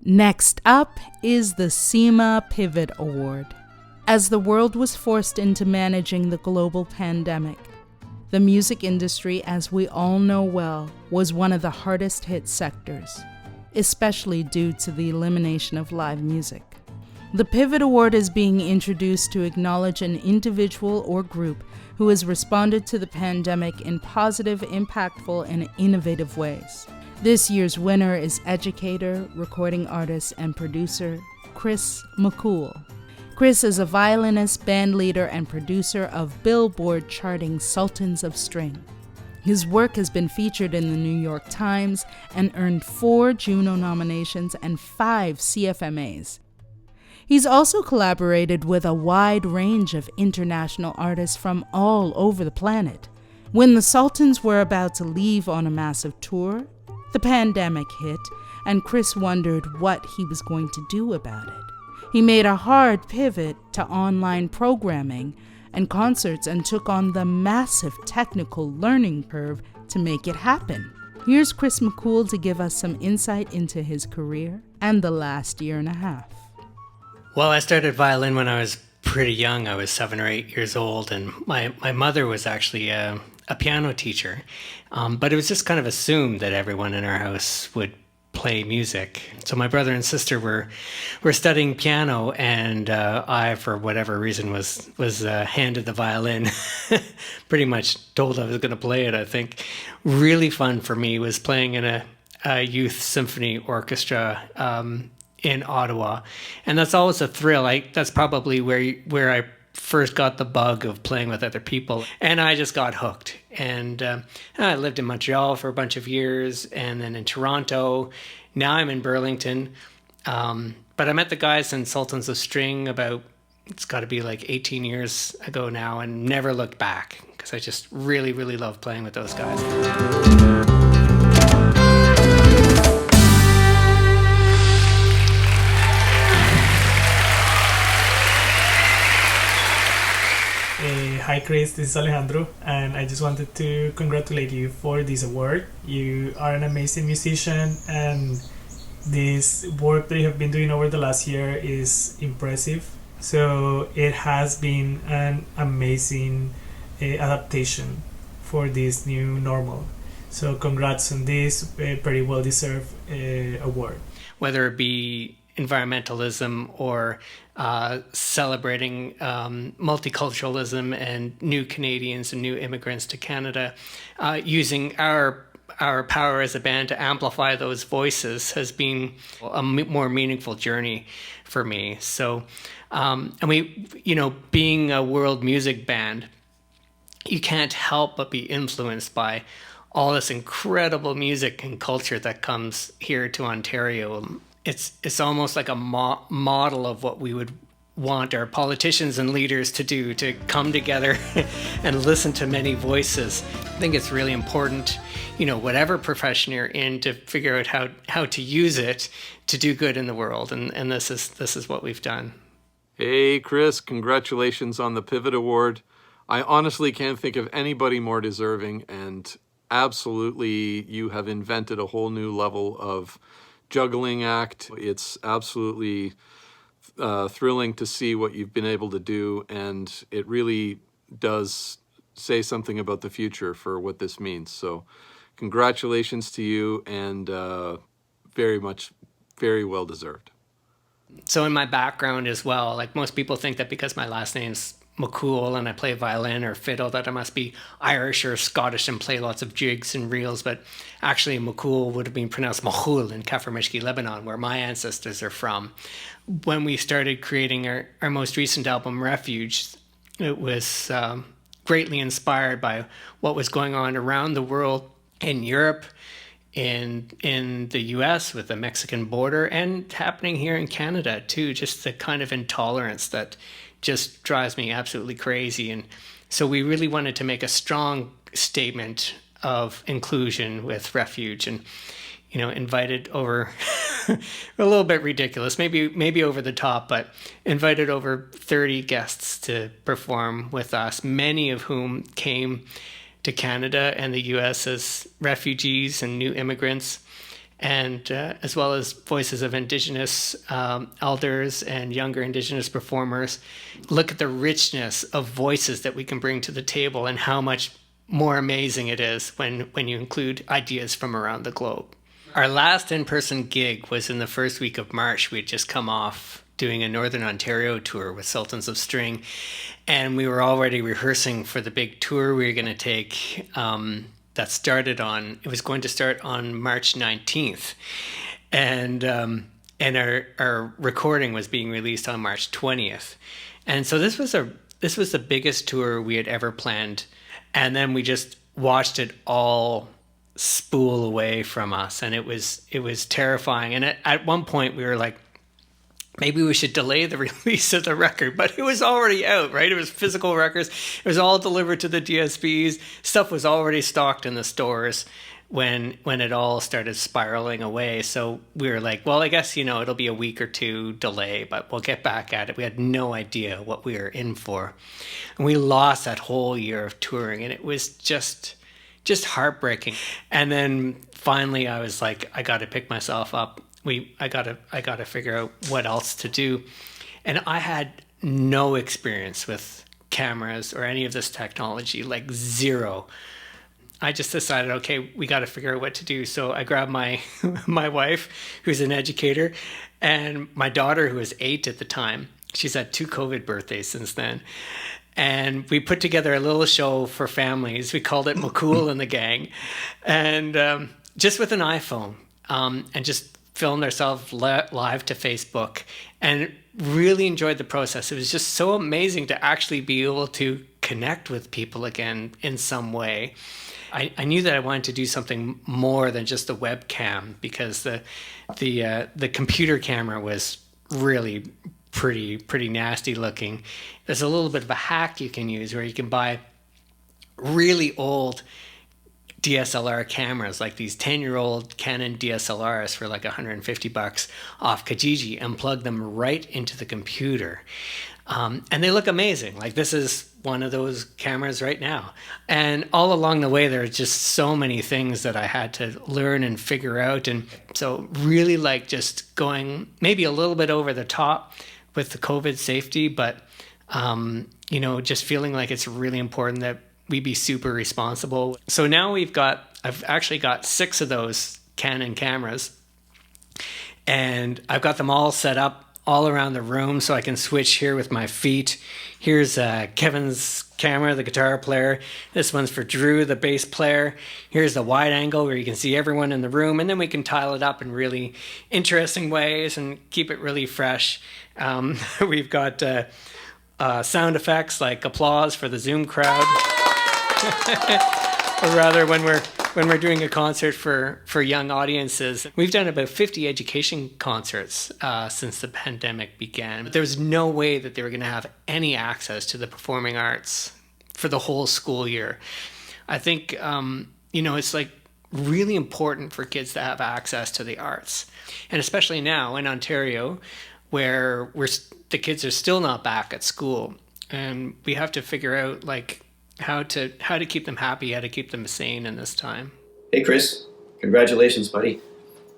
Next up is the CIMA Pivot Award. As the world was forced into managing the global pandemic, the music industry, as we all know well, was one of the hardest hit sectors, especially due to the elimination of live music. The Pivot Award is being introduced to acknowledge an individual or group who has responded to the pandemic in positive, impactful, and innovative ways. This year's winner is educator, recording artist, and producer McKhool. Chris is a violinist, band leader, and producer of Billboard charting Sultans of String. His work has been featured in the New York Times and earned 4 Juno nominations and 5 CFMAs. He's also collaborated with a wide range of international artists from all over the planet. When the Sultans were about to leave on a massive tour, the pandemic hit, and Chris wondered what he was going to do about it. He made a hard pivot to online programming and concerts and took on the massive technical learning curve to make it happen. Here's Chris McKhool to give us some insight into his career and the last year and a half. Well, I started violin when I was pretty young. I was 7 or 8 years old, and my mother was actually a piano teacher. But it was just kind of assumed that everyone in our house would play music. So my brother and sister were studying piano, and I, for whatever reason, was handed the violin. Pretty much told I was going to play it, I think. Really fun for me was playing in a youth symphony orchestra in Ottawa, and that's always a thrill. That's probably where I first got the bug of playing with other people, and I just got hooked. And I lived in Montreal for a bunch of years, and then in Toronto. Now I'm in Burlington, but I met the guys in Sultans of String it's got to be like 18 years ago now, and never looked back because I just really, really love playing with those guys. Hi Chris, this is Alejandro, and I just wanted to congratulate you for this award. You are an amazing musician, and this work that you have been doing over the last year is impressive. So it has been an amazing adaptation for this new normal. So congrats on this very well-deserved award. Whether it be environmentalism or celebrating multiculturalism and new Canadians and new immigrants to Canada, using our power as a band to amplify those voices has been a more meaningful journey for me. So, and being a world music band, you can't help but be influenced by all this incredible music and culture that comes here to Ontario. It's almost like a model of what we would want our politicians and leaders to do, to come together and listen to many voices. I think it's really important, whatever profession you're in, to figure out how to use it to do good in the world. And this is what we've done. Hey, Chris, congratulations on the Pivot Award. I honestly can't think of anybody more deserving, and absolutely you have invented a whole new level of juggling act. It's absolutely thrilling to see what you've been able to do, and it really does say something about the future for what this means. So congratulations to you, and very well deserved. So in my background as well, like most people think that because my last name's McKhool and I play violin or fiddle that I must be Irish or Scottish and play lots of jigs and reels, but actually McKhool would have been pronounced McKhool in Kafr Mishki, Lebanon, where my ancestors are from. When we started creating our most recent album, Refuge, it was greatly inspired by what was going on around the world, in Europe, in the US with the Mexican border, and happening here in Canada too, just the kind of intolerance that just drives me absolutely crazy. And so we really wanted to make a strong statement of inclusion with Refuge, and invited over a little bit ridiculous, maybe over the top, but invited over 30 guests to perform with us, many of whom came to Canada and the US as refugees and new immigrants. and as well as voices of Indigenous elders and younger Indigenous performers. Look at the richness of voices that we can bring to the table and how much more amazing it is when you include ideas from around the globe. Our last in-person gig was in the first week of March. We'd just come off doing a Northern Ontario tour with Sultans of String, and we were already rehearsing for the big tour we were going to take. It was going to start on March 19th, and our recording was being released on March 20th, and so this was the biggest tour we had ever planned, and then we just watched it all spool away from us, and it was terrifying. And at one point we were like, maybe we should delay the release of the record, but it was already out, right? It was physical records. It was all delivered to the DSPs. Stuff was already stocked in the stores when it all started spiraling away. So we were like, well, I guess, it'll be a week or two delay, but we'll get back at it. We had no idea what we were in for. And we lost that whole year of touring, and it was just heartbreaking. And then finally I was like, I got to pick myself up. I got to figure out what else to do. And I had no experience with cameras or any of this technology, like zero. I just decided, okay, we got to figure out what to do. So I grabbed my wife, who's an educator, and my daughter, who was 8 at the time. She's had 2 COVID birthdays since then. And we put together a little show for families. We called it McKhool and the Gang. And just with an iPhone, and just filmed ourselves live to Facebook, and really enjoyed the process. It was just so amazing to actually be able to connect with people again in some way. I knew that I wanted to do something more than just a webcam, because the computer camera was really pretty nasty looking. There's a little bit of a hack you can use where you can buy really old DSLR cameras, like these 10-year-old Canon DSLRs for like $150 off Kijiji, and plug them right into the computer. And they look amazing. Like, this is one of those cameras right now. And all along the way, there are just so many things that I had to learn and figure out. And so really like just going maybe a little bit over the top with the COVID safety, but, just feeling like it's really important that we be super responsible. So now I've actually got 6 of those Canon cameras, and I've got them all set up all around the room so I can switch here with my feet. Here's Kevin's camera, the guitar player. This one's for Drew, the bass player. Here's the wide angle where you can see everyone in the room, and then we can tile it up in really interesting ways and keep it really fresh. We've got sound effects like applause for the Zoom crowd. Or rather, when we're doing a concert for young audiences. We've done about 50 education concerts since the pandemic began. But there was no way that they were going to have any access to the performing arts for the whole school year. I think, it's like really important for kids to have access to the arts. And especially now in Ontario, where the kids are still not back at school. And we have to figure out, like, how to keep them happy, how to keep them sane in this time. Hey, Chris. Congratulations, buddy.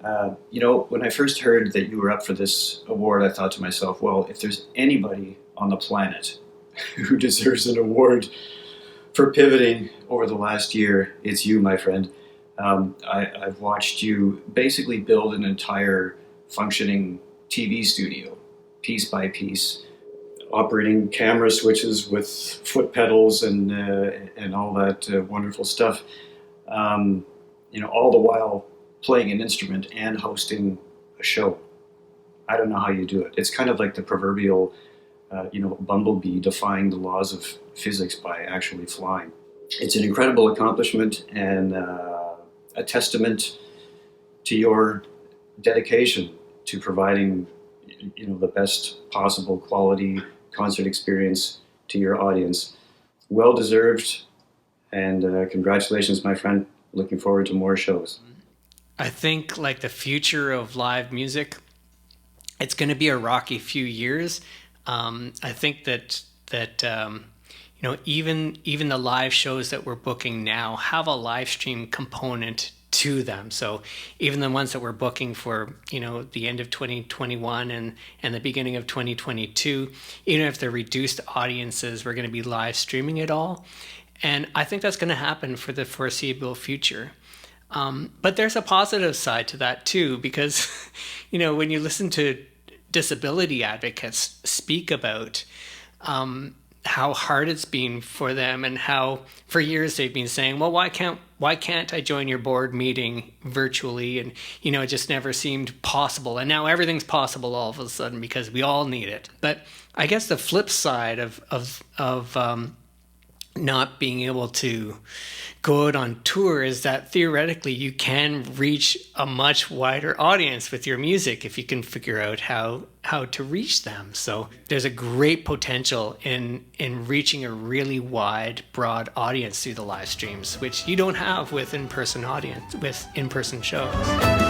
When I first heard that you were up for this award, I thought to myself, well, if there's anybody on the planet who deserves an award for pivoting over the last year, it's you, my friend. I've watched you basically build an entire functioning TV studio, piece by piece, operating camera switches with foot pedals and all that wonderful stuff. All the while playing an instrument and hosting a show. I don't know how you do it. It's kind of like the proverbial, bumblebee defying the laws of physics by actually flying. It's an incredible accomplishment and a testament to your dedication to providing, the best possible quality concert experience to your audience. Well deserved, and congratulations, my friend. Looking forward to more shows. I think, like, the future of live music, it's going to be a rocky few years. I think that even the live shows that we're booking now have a live stream component to them. So even the ones that we're booking for, the end of 2021 and the beginning of 2022, even if they're reduced audiences, we're going to be live streaming it all. And I think that's going to happen for the foreseeable future. But there's a positive side to that too, because, when you listen to disability advocates speak about how hard it's been for them, and how for years they've been saying, well, why can't I join your board meeting virtually? And, it just never seemed possible. And now everything's possible all of a sudden because we all need it. But I guess the flip side of not being able to go out on tour is that theoretically you can reach a much wider audience with your music if you can figure out how to reach them. So there's a great potential in reaching a really wide, broad audience through the live streams, which you don't have with in-person shows.